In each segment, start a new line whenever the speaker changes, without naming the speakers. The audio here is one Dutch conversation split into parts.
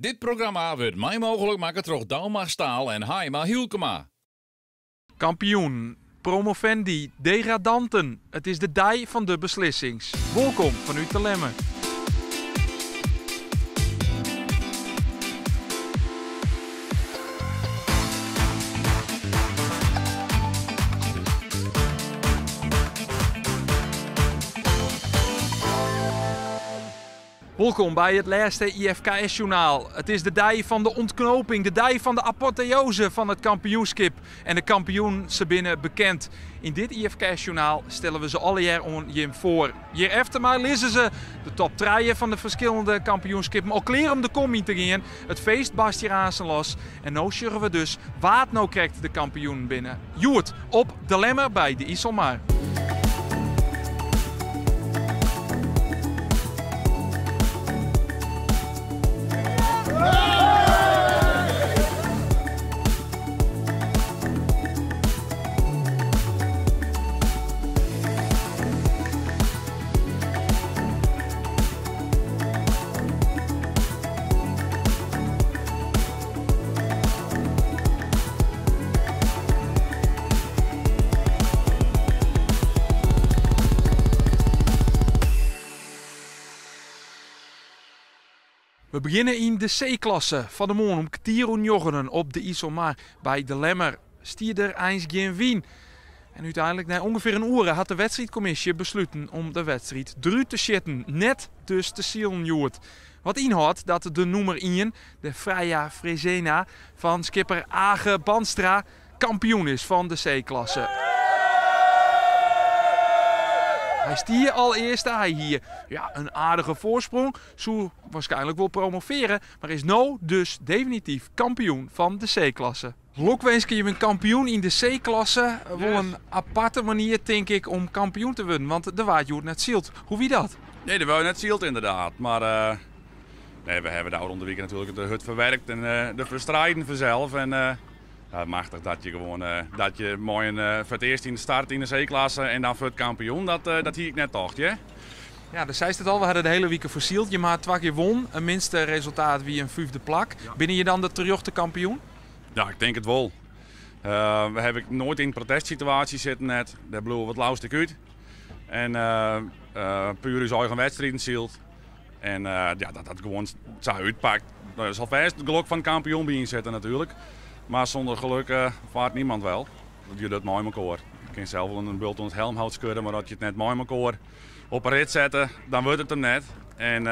Dit programma wordt mij mogelijk maken door Dalmar Staal en Haima Hielkema.
Kampioen, promovendi, degradanten. Het is de dij van de beslissings. Welkom vanuit de Lemmer. Welkom bij het laatste IFKS-journaal. Het is de dij van de ontknoping, de dij van de apotheose van het kampioenschap. En de kampioen ze binnen bekend. In dit IFKS-journaal stellen we ze alle jaar om je voor. Hier efter mij lezen ze de top 3 van de verschillende kampioenschappen. Al klaar om de combi te gaan. Het feest barst hier aan zijn los. En nu zullen we dus wat nou krijgt de kampioen binnen. Joert op de Lemmer bij de IJsselmaar. We beginnen in de C-klasse van de morgen om kwartier op de IJsselmaar. Bij de Lemmer stier er eens geen wien. En uiteindelijk na ongeveer een uur had de wedstrijdcommissie besloten om de wedstrijd eruit te zitten. Net dus te zielen, Joert. Wat inhoudt dat de nummer 1, de Freya Frezena van skipper Age Banstra, kampioen is van de C-klasse. Hij stier al eerst, hij hier een aardige voorsprong. Zou waarschijnlijk wel promoveren, maar is nu dus definitief kampioen van de C-klasse. Lokwenske, je bent kampioen in de C-klasse. Wel een aparte manier, denk ik, om kampioen te worden. Want de waard net zielt. Hoe wie dat?
Nee, de wou net zielt inderdaad. Maar nee, we hebben de oude onderweken natuurlijk de hut verwerkt en de verstrijden vanzelf. En machtig dat je gewoon dat je mooi voor het eerst in de start in de C-klasse en dan voor het kampioen. Dat hier ik net dacht, hè?
Ja, dus zei het al, we hadden de hele week versield. Je maar 2 keer won. Een minste resultaat wie een 5e plak. Ja. Binnen je dan de terugte kampioen?
Ja, ik denk het wel. We hebben nooit in een protestsituatie zitten net. Daar bloeien wat lauwstuk uit. En puur is eigen wedstrijden zielt. En dat gewoon zo uitpakt. Dat is alvast het geluk van kampioen bij inzetten natuurlijk. Maar zonder geluk vaart niemand wel. Dat je dat mooi met elkaar. Je kan zelf wel een bult om het helmhout schudden, maar dat je het net mooi met elkaar op een rit zetten, dan wordt het hem net. En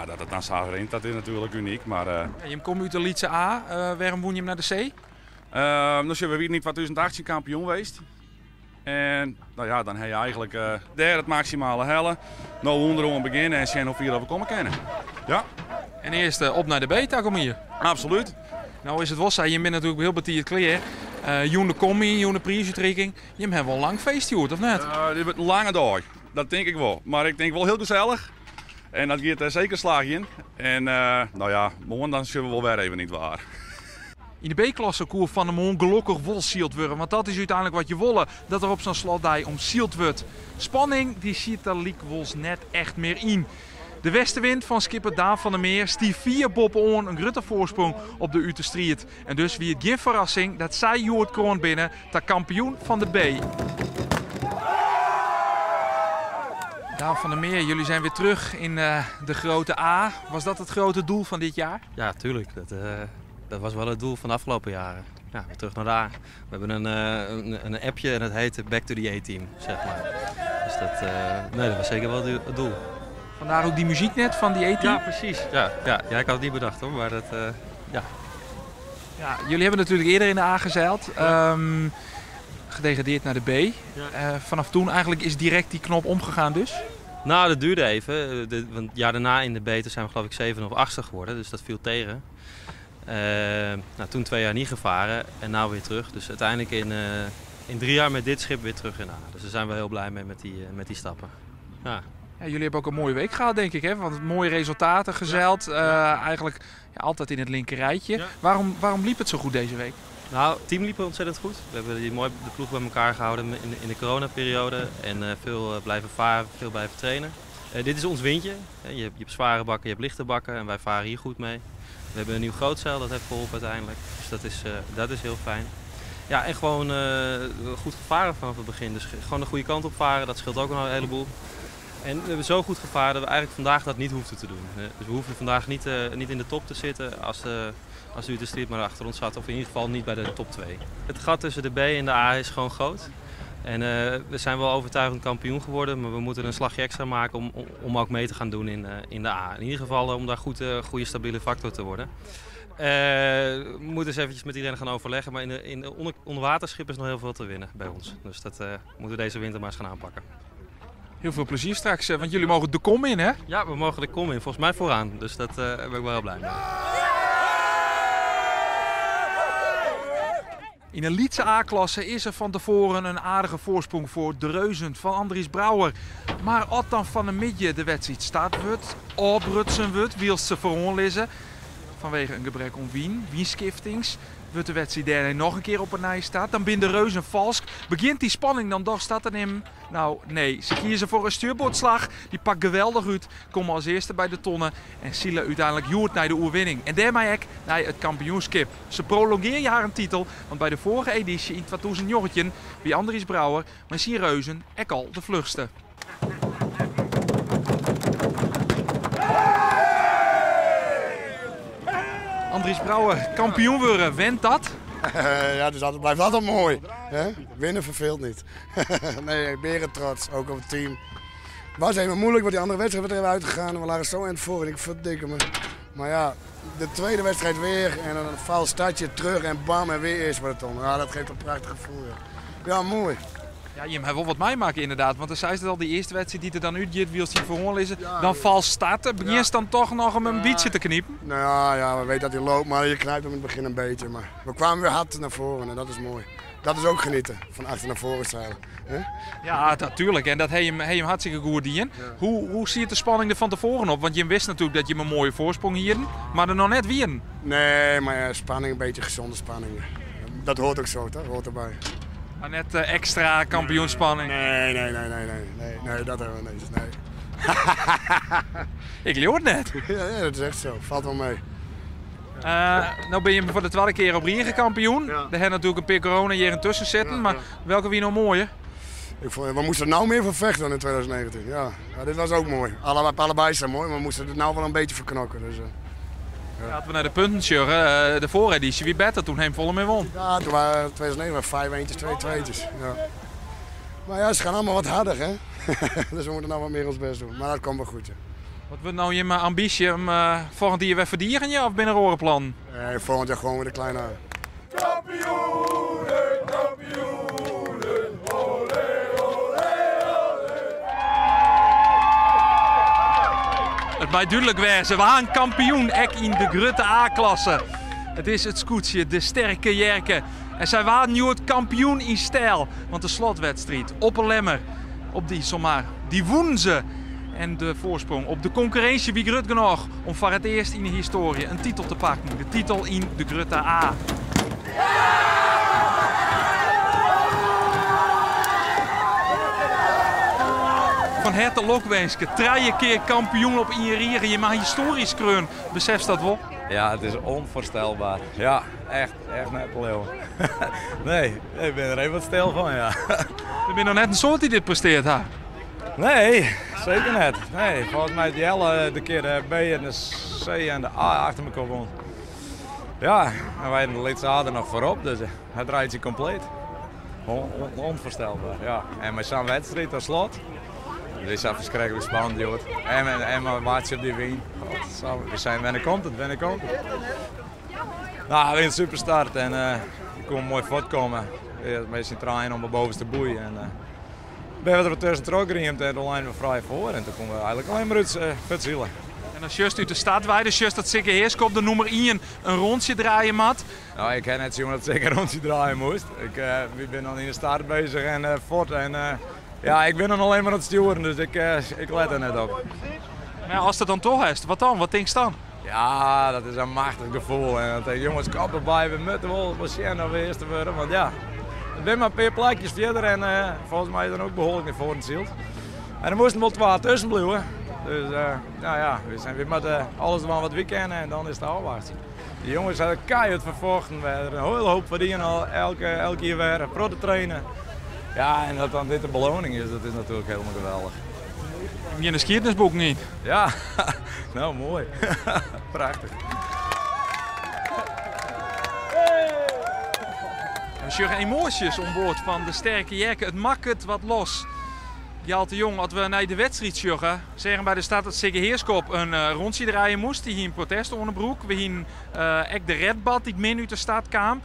dat het dan zo rint, dat is natuurlijk uniek. Maar,
je komt uit de Lietse A, waarom woon je hem naar de C?
Dus we weer niet van 2018 kampioen geweest. En dan heb je eigenlijk daar het maximale hellen. Nou onderom beginnen en zien of we hierover komen kennen. Ja.
En eerst op naar de B-tak om hier.
Absoluut.
Nou is het wel zo, je bent natuurlijk heel betierd kleer. Joen de combi, Joen de prijsuitreiking. Je hebt wel een lang feest, Joert, of net?
Dit wordt een lange dag, dat denk ik wel. Maar ik denk wel heel gezellig. En dat geeft er zeker slag in. En morgen dan zullen we wel weer even niet waar.
In de B-klasse koer van de morgen gelukkig wel zield worden. Want dat is uiteindelijk wat je willen. Dat er op zo'n slotdij om zield wordt. Spanning die ziet er liekwols net echt meer in. De westenwind van skipper Daan van der Meer stief 4 boppen on een grote voorsprong op de Uterstriet. En dus wie het geen verrassing dat zij Joert Kroon binnen, de kampioen van de B. Daan van der Meer, jullie zijn weer terug in de grote A. Was dat het grote doel van dit jaar?
Ja, tuurlijk. Dat was wel het doel van de afgelopen jaren. Ja, weer terug naar de A. We hebben een appje en dat heet Back to the A-team, zeg maar. Dus dat was zeker wel het doel.
Vandaar ook die muziek net van die A-team?
Ja, precies. Ja, ik had het niet bedacht hoor, maar dat, ja.
Ja, jullie hebben natuurlijk eerder in de A gezeild. Gedegradeerd naar de B. Ja. Vanaf toen eigenlijk is direct die knop omgegaan dus?
Nou, dat duurde even. Want het jaar daarna in de B zijn we geloof ik 7e of 8e geworden, dus dat viel tegen. Toen 2 jaar niet gevaren en nu weer terug. Dus uiteindelijk in 3 jaar met dit schip weer terug in A. Dus daar zijn we heel blij mee met die stappen. Ja.
Ja, jullie hebben ook een mooie week gehad, denk ik, hè? Want mooie resultaten gezeild. Eigenlijk altijd in het linker rijtje. Ja. Waarom liep het zo goed deze week?
Nou, het team liep ontzettend goed. We hebben de ploeg bij elkaar gehouden in de coronaperiode. En veel blijven varen, veel blijven trainen. Dit is ons windje. Je hebt zware bakken, je hebt lichte bakken en wij varen hier goed mee. We hebben een nieuw grootzeil, dat heeft geholpen uiteindelijk. Dus dat is heel fijn. Ja, en gewoon goed gevaren vanaf het begin. Dus gewoon de goede kant op varen, dat scheelt ook nog een heleboel. En we hebben zo goed gevaren dat we eigenlijk vandaag dat niet hoefden te doen. Dus we hoefden vandaag niet in de top te zitten als de Utrecht maar achter ons zat. Of in ieder geval niet bij de top 2. Het gat tussen de B en de A is gewoon groot. En we zijn wel overtuigend kampioen geworden, maar we moeten een slagje extra maken om ook mee te gaan doen in de A. In ieder geval om daar goede stabiele factor te worden. We moeten eens eventjes met iedereen gaan overleggen, maar in de onderwaterschip is nog heel veel te winnen bij ons. Dus dat moeten we deze winter maar eens gaan aanpakken.
Heel veel plezier straks, want jullie mogen de kom in, hè?
Ja, we mogen de kom in, volgens mij vooraan. Dus daar ben ik wel heel blij mee.
In een Lietse A-klasse is er van tevoren een aardige voorsprong voor de Reuzen van Andries Brouwer. Maar als dan van een midje de wedstrijd staat wordt, oprutsen wordt, wiels ze vooronlissen. Vanwege een gebrek aan wienskiftings, wordt de wedstrijd daarna nog een keer op een nij staat. Dan binnen de Reuzen valsk. Begint die spanning dan toch, staat er hem? Nou nee, ze kiezen voor een stuurboordslag. Die pakt geweldig uit, komen als eerste bij de tonnen en zielen uiteindelijk Joert naar de oerwinning. En daarmee ook naar het kampioenschap. Ze prolongeren haar een titel, want bij de vorige editie in 2019 bij Andries Brouwer, maar zien Reuzen ook al de vlugste. Andries Brouwer, kampioen worden, wint dat?
Ja, dus dat blijft altijd mooi. Hè? Winnen verveelt niet. Nee, beren trots, ook op het team. Het was even moeilijk, want die andere wedstrijd werd er even uitgegaan. We lagen zo in het voor en ik verdikke me. Maar ja, de tweede wedstrijd weer en dan een fout startje terug en bam en weer eerst bij de ton. Ja, dat geeft een prachtig gevoel. Ja, mooi.
Ja, je hebt wel wat meemaken inderdaad, want dan zei ze al, die eerste wedstrijd die er dan uitgeeft, wie als die vooron lezen, dan vals starten. Begin je dan toch nog om een beetje te kniepen?
Nou ja, we weten dat hij loopt, maar je knijpt hem in het begin een beetje. Maar we kwamen weer hard naar voren en dat is mooi. Dat is ook genieten, van achter naar voren zeilen.
Ja, natuurlijk. En dat heeft hem hartstikke goed in. Ja. Hoe ziet de spanning er van tevoren op? Want je wist natuurlijk dat je een mooie voorsprong hier, maar er nog net wie.
Nee, maar spanning, een beetje gezonde spanning. Dat hoort ook zo, dat hoort erbij.
Maar net extra kampioenspanning?
Nee, dat hebben we niet. Nee.
Ik leer het net.
Ja, dat is echt zo. Valt wel mee.
Nou ben je voor de tweede keer op Riegen kampioen. Ja. Er hebben natuurlijk een paar corona hier intussen zitten, maar welke wie nog mooier?
We moesten er nou meer voor vechten in 2019. Ja, dit was ook mooi. Allebei zijn mooi, maar we moesten het nou wel een beetje verknokken. Dus,
ja, als we naar de punten sjurren, de vooreditie, wie beter toen hem volle mee won.
Ja, toen waren 2009 5 eentjes, 2 tweetjes. Ja. Maar ja, ze gaan allemaal wat harder, hè. Dus we moeten nou wat meer ons best doen. Maar dat komt wel goed, ja.
Wat wordt nou je ambitie om volgend jaar weer verdieren, ja, of binnen een orenplan?
Nee, volgend jaar gewoon weer de kleine.
Kampioenen, kampioenen, olé, olé, olé.
Het mij duidelijk wezen, we gaan kampioen ek in de Grutte A-klasse. Het is het scootje, de sterke Jerke. En zij waren nu het kampioen in stijl. Want de slotwedstrijd op een lemmer, op die zomaar, die wonnen ze. En de voorsprong op de concurrentie wie Grut genoeg om voor het eerst in de historie een titel te pakken. De titel in de Grutte A. Van harte lokwenske, 3 keer kampioen op Injerieren. Je mag historisch kreun. Besef dat wel?
Ja, het is onvoorstelbaar. Ja, echt net leeuw. Nee, ik ben er even wat stil van, ja.
Je bent nog net een soort die dit presteert, hè?
Nee, zeker net. Nee, volgens mij is Jelle de keer de B en de C en de A achter elkaar won. Ja, en wij de laatste A er nog voorop, dus het draait zich compleet. Onvoorstelbaar, ja. En met zo'n wedstrijd als slot. Het is even verschrikkelijk spannend, joh. En mijn maatje op die wien. We zijn wanneer komt het? Nou, weer een superstart en ik kon mooi voortkomen. Een beetje draaien om mijn bovenste boei. En, ben we er tussen teruggeremd en de lijn weer vrij voor. En toen konden we eigenlijk alleen maar uit zielen.
En als just uit de stad weide, just dat zeker Heerskop de nummer 1 een rondje draaien had.
Nou, ik ken net zien dat ik zeker een rondje draaien moest. Ik ben dan in de start bezig en voort. En ja, ik ben dan alleen maar aan het sturen, dus ik let er net op.
Maar als het dan toch is, wat dan? Wat denk je dan?
Ja, dat is een machtig gevoel. En dan denk ik, jongens, kap erbij, we moeten wel zien of we eerst worden. Want ja, ik ben maar een paar plekjes verder en volgens mij dan ook behoorlijk naar voren zield. En er moesten wel 2 tussen blijven. Dus nou ja, we zijn weer met alles doen wat we kennen en dan is het afwachten. De jongens hebben keihard vervochten, we hebben een hele hoop verdienen al elke keer weer, protten trainen. Ja, en dat dan dit de beloning is, dat is natuurlijk helemaal geweldig.
Heb je een geschiedenisboek niet?
Ja, nou mooi. Prachtig.
We zien emoties om boord van de sterke Jerken. Het maakt het wat los. Jalt de Jong, als we naar de wedstrijd joggen, zeggen bij de stad dat Sigge Heerskop een rondje draaien moest. Die hier een protest onderbroek. We hier ook de redbad die min uit de stad kwam.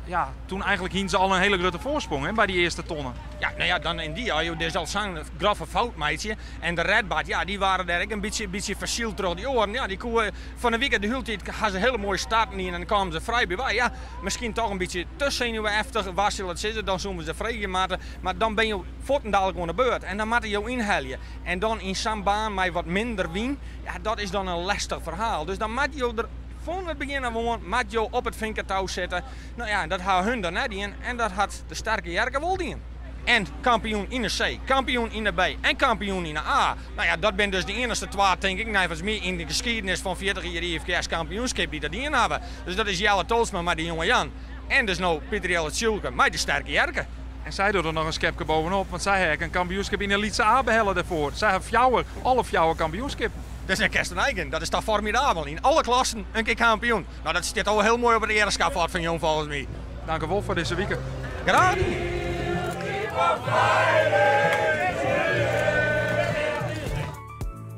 Ja, toen eigenlijk hien ze al een hele grote voorsprong hè, bij die eerste tonnen.
Ja, nou ja, dan in die jaar, er is al zo'n grove fout, meidje. En de redbad, ja, die waren daar ook een beetje versield door die oren. Ja, die koeien van de week de hultijd gaan ze hele mooie starten in en dan komen ze vrij bij wij. Ja, misschien toch een beetje te zenuwachtig, waar zullen het zitten, dan zullen ze vrij gemaakt. Maar dan ben je voortendadelijk aan de beurt en dan moet je jou inhalen. En dan in zo'n baan met wat minder wien, ja, dat is dan een lastig verhaal. Dus dan moet je er van het begin af aan moet je op het vinkertouw zetten. Nou ja, dat had hun dan net in en dat had de sterke Jerken wel in. En kampioen in de C, kampioen in de B en kampioen in de A. Nou ja, dat ben dus de enige twee, denk ik, nevens meer in de geschiedenis van 40 jaar IFKS kampioenschap die dat in hebben. Dus dat is Jelle Tolsma met de jonge Jan. En dus nou Pieter Jelle Tjulke met de sterke Jerken.
En zij doet er nog een schepje bovenop, want zij hebben een kampioenschap in de Elite A behellen daarvoor. Zij hebben alle fjouwer kampioenschap.
Dat is een Kersteneigen, dat is toch formidabel. In alle klassen een keer kampioen. Nou, dat zit al heel mooi op het eerderschap van Jong volgens mij.
Dank u wel voor deze week.
Graag.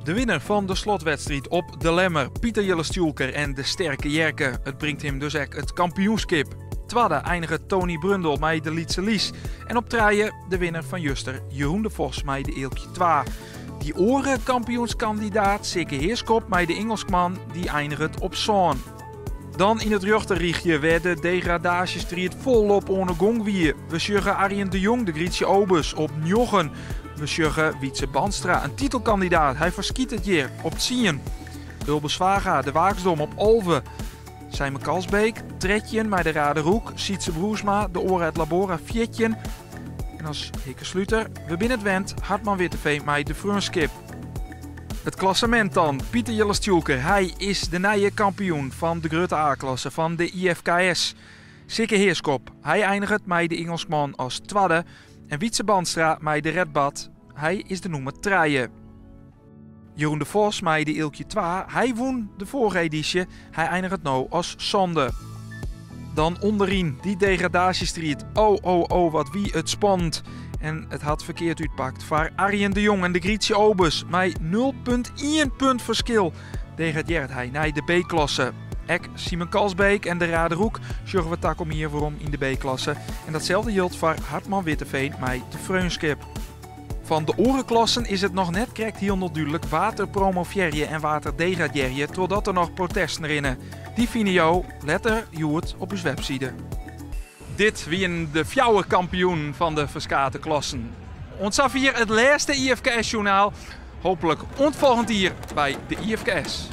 De winnaar van de slotwedstrijd op de Lemmer, Pieter Jelle Stjulker en de sterke Jerken. Het brengt hem dus echt het kampioenschap. Tweede eindigt Tony Brundel met de Lietse Lies. En op traaien de winnaar van Juster, Jeroen de Vos met de Eelkje 2. Die oren kampioenskandidaat Sigge Heerskop met de Engelsman die eindigt op Zoon. Dan in het rechterriegje werd de degradatiestrijd volop onder gong wie. We sjuggen Arjen de Jong, de Grietje Obus, op Njoggen. We sjuggen Wietse Banstra, een titelkandidaat. Hij verskiet het jaar op Tsien. Ulbes Vaga, de Waaksdom op Olve. Simon Kalsbeek, Tretjen met de Raderoek. Sietse Broesma, de Oren uit Labora, Fjetjen. En als Hikke Sluter, we binnen het Wend, Hartman Witteveen met de Frunskip. Het klassement dan. Pieter Jelle Stjulker, hij is de nieuwe kampioen van de Grutte A-klasse van de IFKS. Sigge Heerskop, hij eindigt met de Engelsman als tweede. En Wietse Banstra met de Redbad, hij is de noemer 3. Jeroen de Vos met de Eelkje 2, hij won de vorige editie, hij eindigt nu als zonde. Dan onderin die degradatiestrijd. Oh, wat wie het spannend. En het had verkeerd uitpakt voor Arjen de Jong en de Grietje Obus. Met 0,1 punt verschil degradeert hij naar de B-klasse. Ek Simon Kalsbeek en de Raderoek zorgen we tak om hier waarom in de B-klasse. En datzelfde geldt voor Hartman Witteveen met de Frunskip. Van de orenklassen is het nog net correct heel duidelijk water promoveer en water degradeer je, totdat er nog protesten erin. Die vinden jou letter Joert op uw website. Dit wie de fjouwer kampioen van de verskate klassen. Ons af hier het laatste IFKS-journaal. Hopelijk ontvolgend hier bij de IFKS.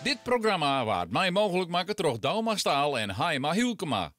Dit programma waard mij mogelijk maken door Douwma Staal en Haima Hielkema.